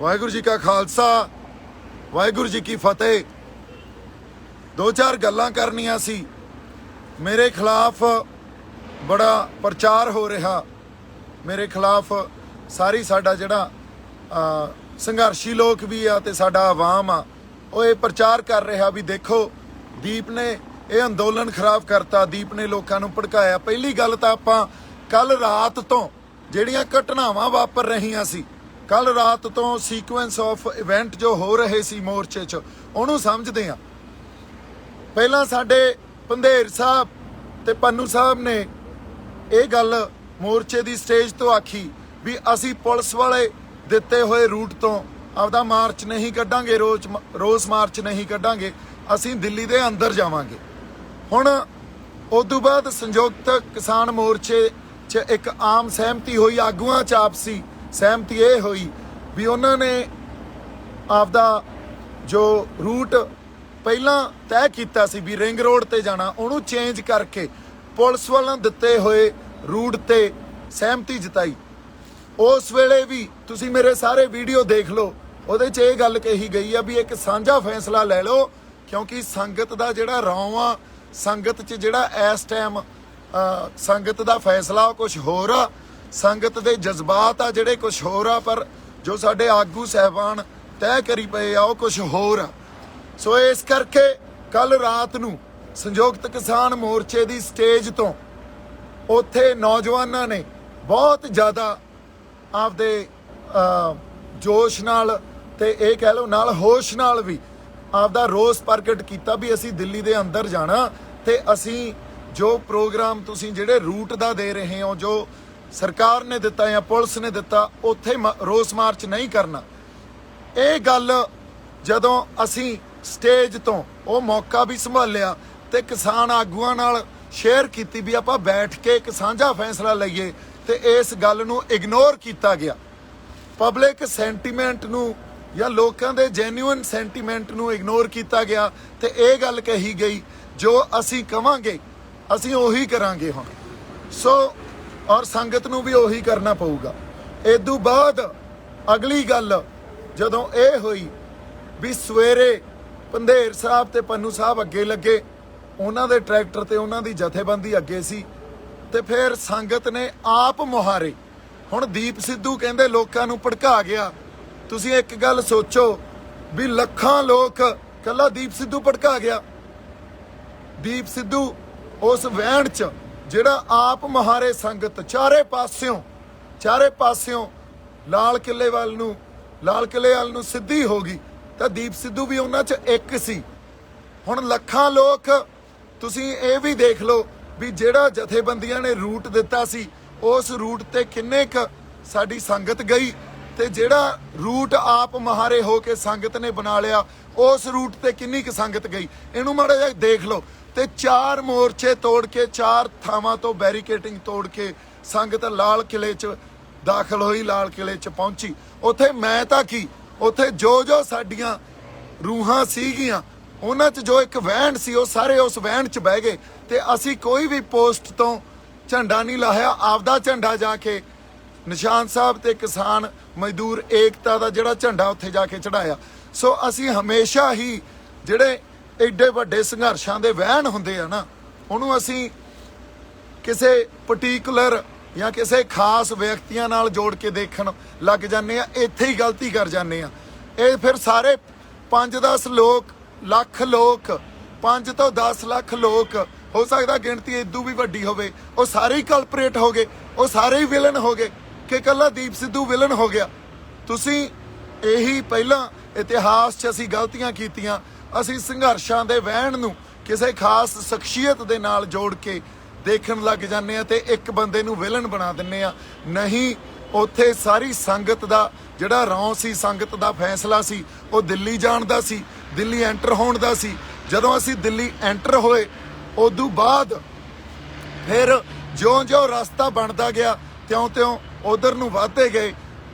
वाहिगुरू जी का खालसा वाहिगुरू जी की फतेह। दो चार गल्लां करनियां सी। मेरे खिलाफ बड़ा प्रचार हो रहा, मेरे खिलाफ सारी साडा जिहड़ा संघर्षी लोग भी आ ते साडा आवाम आ ਉਹ ਇਹ प्रचार कर रहा भी देखो दीप ने ਇਹ अंदोलन खराब करता, दीप ने लोगों ਨੂੰ ਭੜਕਾਇਆ। ਪਹਿਲੀ ਗੱਲ ਤਾਂ ਆਪਾਂ ਕੱਲ ਰਾਤ ਤੋਂ ਜਿਹੜੀਆਂ ਘਟਨਾਵਾਂ ਵਾਪਰ ਰਹੀਆਂ ਸੀ, ਕੱਲ ਰਾਤ ਤੋਂ ਸੀਕੁਐਂਸ ਆਫ ਇਵੈਂਟ ਜੋ ਹੋ ਰਹੇ ਸੀ ਮੋਰਚੇ 'ਚ, ਉਹਨੂੰ ਸਮਝਦੇ ਆ। ਪਹਿਲਾਂ ਸਾਡੇ ਪੰਧੇਰ ਸਾਹਿਬ ਤੇ ਪੰਨੂ ਸਾਹਿਬ ਨੇ ਇਹ ਗੱਲ ਮੋਰਚੇ ਦੀ ਸਟੇਜ ਤੋਂ ਆਖੀ ਵੀ ਅਸੀਂ ਪੁਲਿਸ ਵਾਲੇ ਦਿੱਤੇ ਹੋਏ ਰੂਟ ਤੋਂ ਆਪਦਾ ਮਾਰਚ ਨਹੀਂ ਕੱਢਾਂਗੇ, ਰੋਸ ਮਾਰਚ ਨਹੀਂ ਕੱਢਾਂਗੇ, ਅਸੀਂ ਦਿੱਲੀ ਦੇ ਅੰਦਰ ਜਾਵਾਂਗੇ। ਹੁਣ ਉਸ ਤੋਂ ਬਾਅਦ ਸੰਯੁਕਤ ਕਿਸਾਨ ਮੋਰਚੇ 'ਚ ਇੱਕ ਆਮ ਸਹਿਮਤੀ ਹੋਈ, ਆਗੂਆਂ 'ਚ ਆਪਸੀ ਸਹਿਮਤੀ ਇਹ ਹੋਈ ਵੀ ਉਹਨਾਂ ਨੇ ਆਪਦਾ ਜੋ ਰੂਟ ਪਹਿਲਾਂ ਤੈਅ ਕੀਤਾ ਸੀ ਵੀ ਰਿੰਗ ਰੋਡ ਤੇ ਜਾਣਾ, ਉਹਨੂੰ ਚੇਂਜ ਕਰਕੇ ਪੁਲਿਸ ਵੱਲੋਂ ਦਿੱਤੇ ਹੋਏ ਰੂਟ ਤੇ ਸਹਿਮਤੀ ਜਤਾਈ। ਉਸ ਵੇਲੇ ਵੀ ਤੁਸੀਂ ਮੇਰੇ ਸਾਰੇ ਵੀਡੀਓ ਦੇਖ ਲਓ, ਉਹਦੇ 'ਚ ਇਹ ਗੱਲ ਕਹੀ ਗਈ ਆ ਵੀ ਇੱਕ ਸਾਂਝਾ ਫੈਸਲਾ ਲੈ ਲਓ, ਕਿਉਂਕਿ ਸੰਗਤ ਦਾ ਜਿਹੜਾ ਰੌਂ ਆ, ਸੰਗਤ 'ਚ ਜਿਹੜਾ ਇਸ ਟਾਈਮ ਸੰਗਤ ਦਾ ਫੈਸਲਾ ਕੁਝ ਹੋਰ ਆ, ਸੰਗਤ ਦੇ ਜਜ਼ਬਾਤ ਆ ਜਿਹੜੇ ਕੁਝ ਹੋਰ ਆ, ਪਰ ਜੋ ਸਾਡੇ ਆਗੂ ਸਾਹਿਬਾਨ ਤੈਅ ਕਰੀ ਪਏ ਆ ਉਹ ਕੁਝ ਹੋਰ ਆ। ਸੋ ਇਸ ਕਰਕੇ ਕੱਲ ਰਾਤ ਨੂੰ ਸੰਯੁਕਤ ਕਿਸਾਨ ਮੋਰਚੇ ਦੀ ਸਟੇਜ ਤੋਂ ਉੱਥੇ ਨੌਜਵਾਨਾਂ ਨੇ ਬਹੁਤ ਜ਼ਿਆਦਾ ਆਪਦੇ ਜੋਸ਼ ਨਾਲ ਤੇ ਇਹ ਕਹਿ ਲਓ ਨਾਲ ਹੋਸ਼ ਨਾਲ ਵੀ ਆਪਦਾ ਰੋਸ ਪ੍ਰਗਟ ਕੀਤਾ ਵੀ ਅਸੀਂ ਦਿੱਲੀ ਦੇ ਅੰਦਰ ਜਾਣਾ ਤੇ ਅਸੀਂ ਜੋ ਪ੍ਰੋਗਰਾਮ ਤੁਸੀਂ ਜਿਹੜੇ ਰੂਟ ਦਾ ਦੇ ਰਹੇ ਹੋ, ਜੋ ਸਰਕਾਰ ਨੇ ਦਿੱਤਾ ਜਾਂ ਪੁਲਿਸ ਨੇ ਦਿੱਤਾ, ਉੱਥੇ ਰੋਸ ਮਾਰਚ ਨਹੀਂ ਕਰਨਾ। ਇਹ ਗੱਲ ਜਦੋਂ ਅਸੀਂ ਸਟੇਜ ਤੋਂ ਉਹ ਮੌਕਾ ਵੀ ਸੰਭਾਲਿਆ ਤੇ ਕਿਸਾਨ ਆਗੂਆਂ ਨਾਲ ਸ਼ੇਅਰ ਕੀਤੀ ਵੀ ਆਪਾਂ ਬੈਠ ਕੇ ਇੱਕ ਸਾਂਝਾ ਫੈਸਲਾ ਲਈਏ, ਤੇ ਇਸ ਗੱਲ ਨੂੰ ਇਗਨੋਰ ਕੀਤਾ ਗਿਆ। ਪਬਲਿਕ ਸੈਂਟੀਮੈਂਟ ਨੂੰ ਜਾਂ ਲੋਕਾਂ ਦੇ ਜੈਨੂਇਨ ਸੈਂਟੀਮੈਂਟ ਨੂੰ ਇਗਨੋਰ ਕੀਤਾ ਗਿਆ ਤੇ ਇਹ ਗੱਲ ਕਹੀ ਗਈ ਜੋ ਅਸੀਂ ਕਵਾਂਗੇ ਅਸੀਂ ਉਹੀ ਕਰਾਂਗੇ ਹੁਣ। ਸੋ ਔਰ ਸੰਗਤ ਨੂੰ ਵੀ ਉਹੀ ਕਰਨਾ ਪਊਗਾ। ਇਸ ਤੋਂ ਬਾਅਦ ਅਗਲੀ ਗੱਲ ਜਦੋਂ ਇਹ ਹੋਈ ਵੀ ਸਵੇਰੇ ਪੰਧੇਰ ਸਾਹਿਬ ਤੇ ਪੰਨੂ ਸਾਹਿਬ ਅੱਗੇ ਲੱਗੇ, ਉਹਨਾਂ ਦੇ ਟਰੈਕਟਰ ਤੇ ਉਹਨਾਂ ਦੀ ਜਥੇਬੰਦੀ ਅੱਗੇ ਸੀ, ਤੇ ਫਿਰ ਸੰਗਤ ਨੇ ਆਪ ਮੁਹਾਰੇ। ਹੁਣ ਦੀਪ ਸਿੱਧੂ ਕਹਿੰਦੇ ਲੋਕਾਂ ਨੂੰ ਭੜਕਾ ਗਿਆ। ਤੁਸੀਂ ਇੱਕ ਗੱਲ ਸੋਚੋ ਵੀ ਲੱਖਾਂ ਲੋਕ ਕੱਲਾ ਦੀਪ ਸਿੱਧੂ ਭੜਕਾ ਗਿਆ। ਦੀਪ ਸਿੱਧੂ ਉਸ ਵਹਿਣ 'ਚ ਜਿਹੜਾ ਆਪ ਮੁਹਾਰੇ ਸੰਗਤ ਚਾਰੇ ਪਾਸਿਓਂ ਲਾਲ ਕਿਲੇ ਵੱਲ ਨੂੰ ਸਿੱਧੀ ਹੋ ਗਈ, ਤਾਂ ਦੀਪ ਸਿੱਧੂ ਵੀ ਉਹਨਾਂ 'ਚ ਇੱਕ ਸੀ। ਹੁਣ ਲੱਖਾਂ ਲੋਕ ਤੁਸੀਂ ਇਹ ਵੀ ਦੇਖ ਲਓ ਵੀ ਜਿਹੜਾ ਜਥੇਬੰਦੀਆਂ ਨੇ ਰੂਟ ਦਿੱਤਾ ਸੀ ਉਸ ਰੂਟ ਤੇ ਕਿੰਨੇ ਕੁ ਸਾਡੀ ਸੰਗਤ ਗਈ, ਤੇ ਜਿਹੜਾ ਰੂਟ ਆਪ ਮੁਹਾਰੇ ਹੋ ਕੇ ਸੰਗਤ ਨੇ ਬਣਾ ਲਿਆ ਉਸ ਰੂਟ ਤੇ ਕਿੰਨੀ ਕੁ ਸੰਗਤ ਗਈ, ਇਹਨੂੰ ਮਾੜਾ ਜਿਹਾ ਦੇਖ ਲਓ। ਤੇ 4 ਮੋਰਚੇ ਤੋੜ ਕੇ 4 ਥਾਵਾਂ ਤੋਂ ਬੈਰੀਕੇਡਿੰਗ ਤੋੜ ਕੇ ਸੰਗਤ ਲਾਲ ਕਿਲੇ 'ਚ ਦਾਖਲ ਹੋਈ, ਲਾਲ ਕਿਲੇ 'ਚ ਪਹੁੰਚੀ। ਉੱਥੇ ਮੈਂ ਤਾਂ ਕੀ, ਉੱਥੇ ਜੋ ਸਾਡੀਆਂ ਰੂਹਾਂ ਸੀਗੀਆਂ ਉਹਨਾਂ 'ਚ ਜੋ ਇੱਕ ਵਹਿਣ ਸੀ ਉਹ ਸਾਰੇ ਉਸ ਵਹਿਣ 'ਚ ਬਹਿ ਗਏ, ਤੇ ਅਸੀਂ ਕੋਈ ਵੀ ਪੋਸਟ ਤੋਂ ਝੰਡਾ ਨਹੀਂ ਲਾਹਿਆ, ਆਪਦਾ ਝੰਡਾ ਜਾ ਕੇ ਨਿਸ਼ਾਨ ਸਾਹਿਬ ਤੇ ਕਿਸਾਨ ਮਜ਼ਦੂਰ ਏਕਤਾ ਦਾ ਜਿਹੜਾ ਝੰਡਾ ਉੱਥੇ ਜਾ ਕੇ ਚੜਾਇਆ। ਸੋ ਅਸੀਂ ਹਮੇਸ਼ਾ ਹੀ ਜਿਹੜੇ ਐਡੇ ਵੱਡੇ ਸੰਘਰਸ਼ਾਂ ਦੇ ਵਹਿਣ ਹੁੰਦੇ ਆ ਨਾ, ਉਹਨੂੰ ਅਸੀਂ ਕਿਸੇ ਪਾਰਟਿਕੂਲਰ ਜਾਂ ਕਿਸੇ ਖਾਸ ਵਿਅਕਤੀਆਂ ਨਾਲ ਜੋੜ ਕੇ ਦੇਖਣ ਲੱਗ ਜਾਂਦੇ ਆ, ਇੱਥੇ ਹੀ ਗਲਤੀ ਕਰ ਜਾਂਦੇ ਆ। ਇਹ ਫਿਰ ਸਾਰੇ 5-10 ਲੱਖ ਲੋਕ 5 ਤੋਂ 10 ਲੱਖ ਲੋਕ, ਹੋ ਸਕਦਾ ਗਿਣਤੀ ਇਦੋਂ ਵੀ ਵੱਡੀ ਹੋਵੇ, ਉਹ ਸਾਰੇ ਹੀ ਕਲਪਰੇਟ ਹੋ ਗਏ, ਉਹ ਸਾਰੇ ਹੀ ਵਿਲਨ ਹੋ ਗਏ ਕਿ ਇਕੱਲਾ ਦੀਪ ਸਿੱਧੂ ਵਿਲਨ ਹੋ ਗਿਆ। ਤੁਸੀਂ ਇਹੀ ਪਹਿਲਾਂ ਇਤਿਹਾਸ 'ਚ ਅਸੀਂ ਗਲਤੀਆਂ ਕੀਤੀਆਂ, ਅਸੀਂ ਸੰਘਰਸ਼ਾਂ ਦੇ ਵਹਿਣ ਨੂੰ ਕਿਸੇ ਖਾਸ ਸ਼ਖਸੀਅਤ ਦੇ ਨਾਲ ਜੋੜ ਕੇ ਦੇਖਣ ਲੱਗ ਜਾਂਦੇ ਆ ਤੇ ਇੱਕ ਬੰਦੇ ਨੂੰ ਵਿਲਨ ਬਣਾ ਦਿੰਦੇ ਆ। ਨਹੀਂ, ਉੱਥੇ ਸਾਰੀ ਸੰਗਤ ਦਾ ਜਿਹੜਾ ਰੌਂ ਸੀ, ਸੰਗਤ ਦਾ ਫੈਸਲਾ ਸੀ, ਉਹ ਦਿੱਲੀ ਜਾਣ ਦਾ ਸੀ, ਦਿੱਲੀ ਐਂਟਰ ਹੋਣ ਦਾ ਸੀ। ਜਦੋਂ ਅਸੀਂ ਦਿੱਲੀ ਐਂਟਰ ਹੋਏ ਉਦੋਂ ਬਾਅਦ ਫਿਰ ਜਿਉਂ ਰਸਤਾ ਬਣਦਾ ਗਿਆ ਤਿਉਂ ਉਧਰ ਨੂੰ ਵਧਦੇ ਗਏ।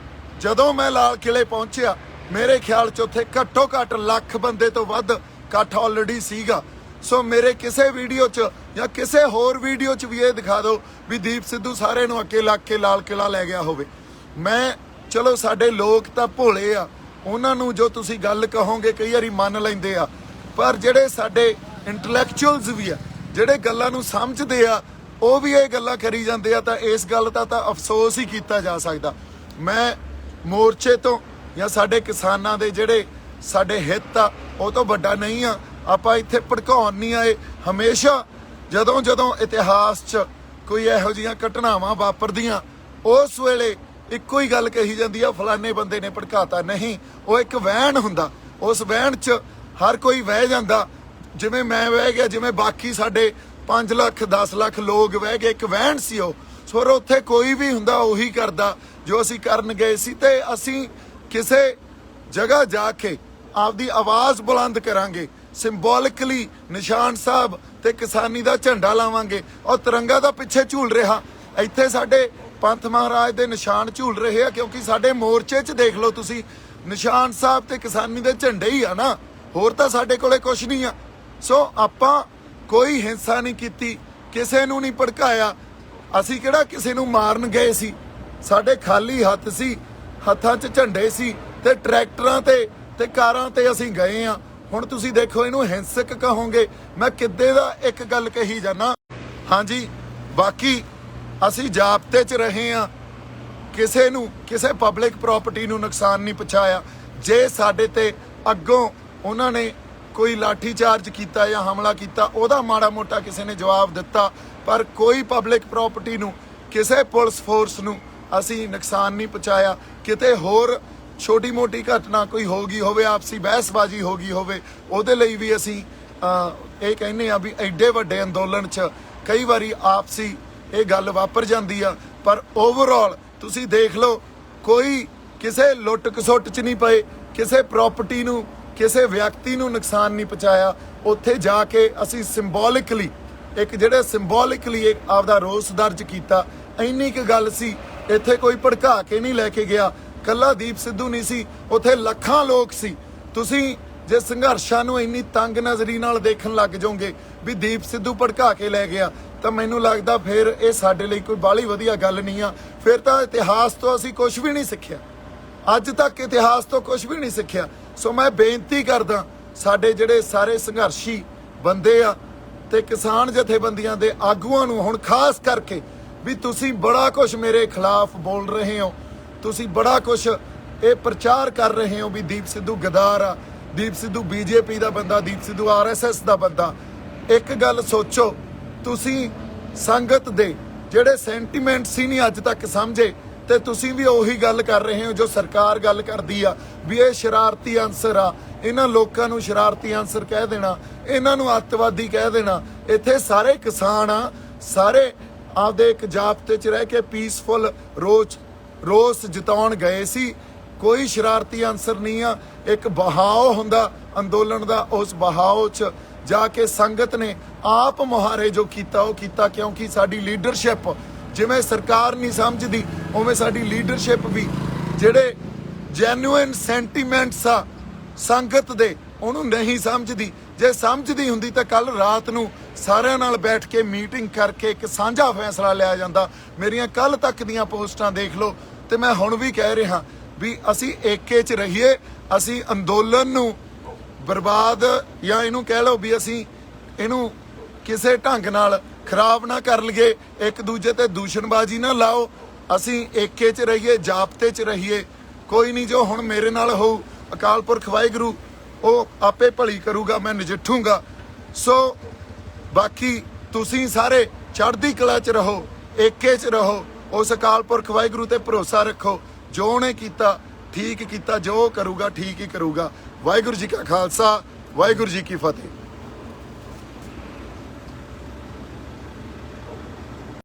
ਜਦੋਂ ਮੈਂ ਲਾਲ ਕਿਲੇ ਪਹੁੰਚਿਆ ਮੇਰੇ ਖਿਆਲ 'ਚ ਉੱਥੇ ਘੱਟੋ ਘੱਟ ਲੱਖ ਬੰਦੇ ਤੋਂ ਵੱਧ ਇਕੱਠ ਆਲਰੇਡੀ ਸੀਗਾ। ਸੋ ਮੇਰੇ ਕਿਸੇ ਵੀਡੀਓ 'ਚ ਜਾਂ ਕਿਸੇ ਹੋਰ ਵੀਡੀਓ 'ਚ ਵੀ ਇਹ ਦਿਖਾ ਦਿਓ ਵੀ ਦੀਪ ਸਿੱਧੂ ਸਾਰੇ ਨੂੰ ਅੱਗੇ ਲੱਗ ਕੇ ਲਾਲ ਕਿਲਾ ਲੈ ਗਿਆ ਹੋਵੇ। ਮੈਂ ਚਲੋ ਸਾਡੇ ਲੋਕ ਤਾਂ ਭੋਲੇ ਆ, ਉਹਨਾਂ ਨੂੰ ਜੋ ਤੁਸੀਂ ਗੱਲ ਕਹੋਗੇ ਕਈ ਵਾਰੀ ਮੰਨ ਲੈਂਦੇ ਆ, ਪਰ ਜਿਹੜੇ ਸਾਡੇ ਇੰਟੈਲੈਕਚੁਅਲਸ ਵੀ ਆ, ਜਿਹੜੇ ਗੱਲਾਂ ਨੂੰ ਸਮਝਦੇ ਆ, ਉਹ ਵੀ ਇਹ ਗੱਲਾਂ ਕਰੀ ਜਾਂਦੇ ਆ। ਤਾਂ ਇਸ ਗੱਲ ਦਾ ਤਾਂ ਅਫਸੋਸ ਹੀ ਕੀਤਾ ਜਾ ਸਕਦਾ। ਮੈਂ ਮੋਰਚੇ ਤੋਂ ਜਾਂ ਸਾਡੇ ਕਿਸਾਨਾਂ ਦੇ ਜਿਹੜੇ ਸਾਡੇ ਹਿੱਤ ਆ ਉਹ ਤੋਂ ਵੱਡਾ ਨਹੀਂ ਆ। ਆਪਾਂ ਇੱਥੇ ਭੜਕਾਉਣ ਨਹੀਂ ਆਏ। ਹਮੇਸ਼ਾ ਜਦੋਂ ਜਦੋਂ ਇਤਿਹਾਸ 'ਚ ਕੋਈ ਇਹੋ ਜਿਹੀਆਂ ਘਟਨਾਵਾਂ ਵਾਪਰਦੀਆਂ, ਉਸ ਵੇਲੇ ਇੱਕੋ ਹੀ ਗੱਲ ਕਹੀ ਜਾਂਦੀ ਆ, ਫਲਾਣੇ ਬੰਦੇ ਨੇ ਭੜਕਾਤਾ। ਨਹੀਂ, ਉਹ ਇੱਕ ਵਹਿਣ ਹੁੰਦਾ। ਉਸ ਵਹਿਣ 'ਚ ਹਰ ਕੋਈ ਵਹਿ ਜਾਂਦਾ। ਜਿਵੇਂ ਮੈਂ ਵਹਿ ਗਿਆ, ਜਿਵੇਂ ਬਾਕੀ ਸਾਡੇ 5 ਲੱਖ 10 ਲੱਖ ਲੋਕ ਵਹਿ ਗਏ, ਇੱਕ ਵਹਿਣ ਸੀ ਉਹ। ਸੋ ਉੱਥੇ ਕੋਈ ਵੀ ਹੁੰਦਾ ਉਹੀ ਕਰਦਾ ਜੋ ਅਸੀਂ ਕਰਨ ਗਏ ਸੀ। ਤੇ ਅਸੀਂ ਕਿਸੇ ਜਗ੍ਹਾ ਜਾ ਕੇ ਆਪਦੀ ਆਵਾਜ਼ ਬੁਲੰਦ ਕਰਾਂਗੇ, ਸਿੰਬੋਲਿਕਲੀ ਨਿਸ਼ਾਨ ਸਾਹਿਬ ਤੇ ਕਿਸਾਨੀ ਦਾ ਝੰਡਾ ਲਾਵਾਂਗੇ। ਔਰ ਤਿਰੰਗਾ ਦਾ ਪਿੱਛੇ ਝੂਲ ਰਿਹਾ, ਇੱਥੇ ਸਾਡੇ ਪੰਥ ਮਹਾਰਾਜ ਦੇ ਨਿਸ਼ਾਨ ਝੂਲ ਰਹੇ ਆ, ਕਿਉਂਕਿ ਸਾਡੇ ਮੋਰਚੇ 'ਚ ਦੇਖ ਲਓ ਤੁਸੀਂ, ਨਿਸ਼ਾਨ ਸਾਹਿਬ ਤੇ ਕਿਸਾਨੀ ਦੇ ਝੰਡੇ ਹੀ ਆ ਨਾ, ਹੋਰ ਤਾਂ ਸਾਡੇ ਕੋਲੇ ਕੁਛ ਨਹੀਂ ਆ। ਸੋ ਆਪਾਂ ਕੋਈ ਹਿੰਸਾ ਨਹੀਂ ਕੀਤੀ, ਕਿਸੇ ਨੂੰ ਨਹੀਂ ਭੜਕਾਇਆ। ਅਸੀਂ ਕਿਹੜਾ ਕਿਸੇ ਨੂੰ ਮਾਰਨ ਗਏ ਸੀ? ਸਾਡੇ ਖਾਲੀ ਹੱਥ ਸੀ, ਹੱਥਾਂ 'ਚ ਝੰਡੇ ਸੀ ਤੇ ਟਰੈਕਟਰਾਂ ਤੇ ਕਾਰਾਂ ਤੇ ਅਸੀਂ ਗਏ ਆ। ਹੁਣ ਤੁਸੀਂ ਦੇਖੋ, ਇਹਨੂੰ ਹਿੰਸਕ ਕਹੋਗੇ। ਮੈਂ ਕਿੱਦੇ ਦਾ ਇੱਕ ਗੱਲ ਕਹੀ ਜਾਣਾ। ਹਾਂਜੀ, ਬਾਕੀ ਅਸੀਂ ਜਾਬਤੇ 'ਚ ਰਹੇ ਆ, ਕਿਸੇ ਨੂੰ ਕਿਸੇ ਪਬਲਿਕ ਪ੍ਰਾਪਰਟੀ ਨੂੰ ਨੁਕਸਾਨ ਨਹੀਂ ਪਹੁੰਚਾਇਆ। ਜੇ ਸਾਡੇ ਤੇ ਅੱਗੋਂ ਉਹਨਾਂ ਨੇ ਕੋਈ ਲਾਠੀ ਚਾਰਜ ਕੀਤਾ ਜਾਂ ਹਮਲਾ ਕੀਤਾ, ਉਹਦਾ ਮਾੜਾ ਮੋਟਾ ਕਿਸੇ ਨੇ ਜਵਾਬ ਦਿੱਤਾ, ਪਰ ਕੋਈ ਪਬਲਿਕ ਪ੍ਰਾਪਰਟੀ ਨੂੰ, ਕਿਸੇ ਪੁਲਿਸ ਫੋਰਸ ਨੂੰ ਅਸੀਂ ਨੁਕਸਾਨ ਨਹੀਂ ਪਹੁੰਚਾਇਆ। ਕਿਤੇ ਹੋਰ ਛੋਟੀ ਮੋਟੀ ਘਟਨਾ ਕੋਈ ਹੋ ਗਈ ਹੋਵੇ, ਆਪਸੀ ਬਹਿਸਬਾਜ਼ੀ ਹੋ ਗਈ ਹੋਵੇ, ਉਹਦੇ ਲਈ ਵੀ ਅਸੀਂ ਇਹ ਕਹਿੰਦੇ ਆ ਵੀ ਐਡੇ ਵੱਡੇ ਅੰਦੋਲਨ 'ਚ ਕਈ ਵਾਰੀ ਆਪਸੀ ਇਹ ਗੱਲ ਵਾਪਰ ਜਾਂਦੀ ਆ। ਪਰ ਓਵਰਆਲ ਤੁਸੀਂ ਦੇਖ ਲਓ, ਕੋਈ ਕਿਸੇ ਲੁੱਟ ਖਸੁੱਟ 'ਚ ਨਹੀਂ ਪਏ, ਕਿਸੇ ਪ੍ਰਾਪਰਟੀ ਨੂੰ, ਕਿਸੇ ਵਿਅਕਤੀ ਨੂੰ ਨੁਕਸਾਨ ਨਹੀਂ ਪਹੁੰਚਾਇਆ। ਉੱਥੇ ਜਾ ਕੇ ਅਸੀਂ ਸਿੰਬੋਲਿਕਲੀ ਇੱਕ ਆਪਦਾ ਰੋਸ ਦਰਜ ਕੀਤਾ। ਇੰਨੀ ਕੁ ਗੱਲ ਸੀ। ਇੱਥੇ ਕੋਈ ਭੜਕਾ ਕੇ ਨਹੀਂ ਲੈ ਕੇ ਗਿਆ। ਕੱਲਾ ਦੀਪ ਸਿੱਧੂ ਨਹੀਂ ਸੀ, ਉੱਥੇ ਲੱਖਾਂ ਲੋਕ ਸੀ। ਤੁਸੀਂ ਜੇ ਸੰਘਰਸ਼ਾਂ ਨੂੰ ਇੰਨੀ ਤੰਗ ਨਜ਼ਰੀ ਨਾਲ ਦੇਖਣ ਲੱਗ ਜਾਓਗੇ ਵੀ ਦੀਪ ਸਿੱਧੂ ਭੜਕਾ ਕੇ ਲੈ ਗਿਆ, ਤਾਂ ਮੈਨੂੰ ਲੱਗਦਾ ਫਿਰ ਇਹ ਸਾਡੇ ਲਈ ਕੋਈ ਬਾਹਲੀ ਵਧੀਆ ਗੱਲ ਨਹੀਂ ਆ। ਫਿਰ ਤਾਂ ਇਤਿਹਾਸ ਤੋਂ ਅਸੀਂ ਕੁਝ ਵੀ ਨਹੀਂ ਸਿੱਖਿਆ, ਅੱਜ ਤੱਕ ਇਤਿਹਾਸ ਤੋਂ ਕੁਝ ਵੀ ਨਹੀਂ ਸਿੱਖਿਆ। ਸੋ ਮੈਂ ਬੇਨਤੀ ਕਰਦਾ ਸਾਡੇ ਜਿਹੜੇ ਸਾਰੇ ਸੰਘਰਸ਼ੀ ਬੰਦੇ ਆ ਤੇ ਕਿਸਾਨ ਜਥੇਬੰਦੀਆਂ ਦੇ ਆਗੂਆਂ ਨੂੰ, ਹੁਣ ਖਾਸ ਕਰਕੇ, ਵੀ ਤੁਸੀਂ ਬੜਾ ਕੁਝ ਮੇਰੇ ਖਿਲਾਫ ਬੋਲ ਰਹੇ ਹੋ, ਤੁਸੀਂ ਬੜਾ ਕੁਝ ਇਹ ਪ੍ਰਚਾਰ ਕਰ ਰਹੇ ਹੋ ਵੀ ਦੀਪ ਸਿੱਧੂ ਗਦਾਰ ਆ, ਦੀਪ ਸਿੱਧੂ ਬੀਜੇਪੀ ਦਾ ਬੰਦਾ, ਦੀਪ ਸਿੱਧੂ RSS ਦਾ ਬੰਦਾ। ਇੱਕ ਗੱਲ ਸੋਚੋ, ਤੁਸੀਂ ਸੰਗਤ ਦੇ ਜਿਹੜੇ ਸੈਂਟੀਮੈਂਟ ਸੀ ਨਹੀਂ ਅੱਜ ਤੱਕ ਸਮਝੇ, ਤੇ ਤੁਸੀਂ ਵੀ ਉਹੀ ਗੱਲ ਕਰ ਰਹੇ ਹੋ ਜੋ ਸਰਕਾਰ ਗੱਲ ਕਰਦੀ ਆ ਵੀ ਇਹ ਸ਼ਰਾਰਤੀ ਅਨਸਰ ਆ, ਇਹਨਾਂ ਲੋਕਾਂ ਨੂੰ ਸ਼ਰਾਰਤੀ ਅਨਸਰ ਕਹਿ ਦੇਣਾ, ਇਹਨਾਂ ਨੂੰ ਅੱਤਵਾਦੀ ਕਹਿ ਦੇਣਾ। ਇੱਥੇ ਸਾਰੇ ਕਿਸਾਨ ਆ, ਸਾਰੇ ਆਪਦੇ ਇੱਕ ਜਾਬਤੇ 'ਚ ਰਹਿ ਕੇ ਪੀਸਫੁਲ ਰੋਸ ਜਤਾਉਣ ਗਏ ਸੀ। ਕੋਈ ਸ਼ਰਾਰਤੀ ਅਨਸਰ ਨਹੀਂ ਆ। ਇੱਕ ਬਹਾਓ ਹੁੰਦਾ ਅੰਦੋਲਨ ਦਾ, ਉਸ ਬਹਾਓ 'ਚ ਜਾ ਕੇ ਸੰਗਤ ਨੇ ਆਪ ਮੁਹਾਰੇ ਜੋ ਕੀਤਾ ਉਹ ਕੀਤਾ, ਕਿਉਂਕਿ ਸਾਡੀ ਲੀਡਰਸ਼ਿਪ ਜਿਵੇਂ ਸਰਕਾਰ ਨਹੀਂ ਸਮਝਦੀ, ਉਵੇਂ ਸਾਡੀ ਲੀਡਰਸ਼ਿਪ ਵੀ ਜਿਹੜੇ ਜੈਨੂਇਨ ਸੈਂਟੀਮੈਂਟਸ ਆ ਸੰਗਤ ਦੇ, ਉਹਨੂੰ ਨਹੀਂ ਸਮਝਦੀ। ਜੇ ਸਮਝਦੀ ਹੁੰਦੀ ਤਾਂ ਕੱਲ ਰਾਤ ਨੂੰ ਸਾਰਿਆਂ ਨਾਲ ਬੈਠ ਕੇ ਮੀਟਿੰਗ ਕਰਕੇ ਇੱਕ ਸਾਂਝਾ ਫੈਸਲਾ ਲਿਆ ਜਾਂਦਾ। ਮੇਰੀਆਂ ਕੱਲ ਤੱਕ ਦੀਆਂ ਪੋਸਟਾਂ ਦੇਖ ਲਓ, ਤੇ ਮੈਂ ਹੁਣ ਵੀ ਕਹਿ ਰਿਹਾ ਵੀ ਅਸੀਂ ਏਕੇ 'ਚ ਰਹੀਏ। ਅਸੀਂ ਅੰਦੋਲਨ ਨੂੰ ਬਰਬਾਦ, ਜਾਂ ਇਹਨੂੰ ਕਹਿ ਲਓ ਵੀ ਅਸੀਂ ਇਹਨੂੰ ਕਿਸੇ ਢੰਗ ਨਾਲ ਖਰਾਬ ਨਾ ਕਰ ਲਈਏ, ਇੱਕ ਦੂਜੇ ਤੇ ਦੂਸ਼ਣਬਾਜ਼ੀ ਨਾ ਲਾਓ। ਅਸੀਂ ਏਕੇ 'ਚ ਰਹੀਏ, ਜਾਬਤੇ 'ਚ ਰਹੀਏ। ਕੋਈ ਨਹੀਂ, ਜੋ ਹੁਣ ਮੇਰੇ ਨਾਲ ਹੋਊ ਅਕਾਲ ਪੁਰਖ ਵਾਹਿਗੁਰੂ ਉਹ ਆਪੇ ਭਲੀ ਕਰੂਗਾ, ਮੈਂ ਨਜਿੱਠੂਗਾ। ਸੋ ਬਾਕੀ ਤੁਸੀਂ ਸਾਰੇ ਚੜ੍ਹਦੀ ਕਲਾ 'ਚ ਰਹੋ, ਏਕੇ 'ਚ ਰਹੋ, ਉਸ ਅਕਾਲ ਪੁਰਖ ਵਾਹਿਗੁਰੂ ਤੇ ਭਰੋਸਾ ਰੱਖੋ। ਜੋ ਉਹਨੇ ਕੀਤਾ ਠੀਕ ਕੀਤਾ, ਜੋ ਕਰੂਗਾ ਠੀਕ ਹੀ ਕਰੂਗਾ। ਵਾਹਿਗੁਰੂ ਜੀ ਕਾ ਖਾਲਸਾ, ਵਾਹਿਗੁਰੂ ਜੀ ਕੀ ਫਤਿਹ।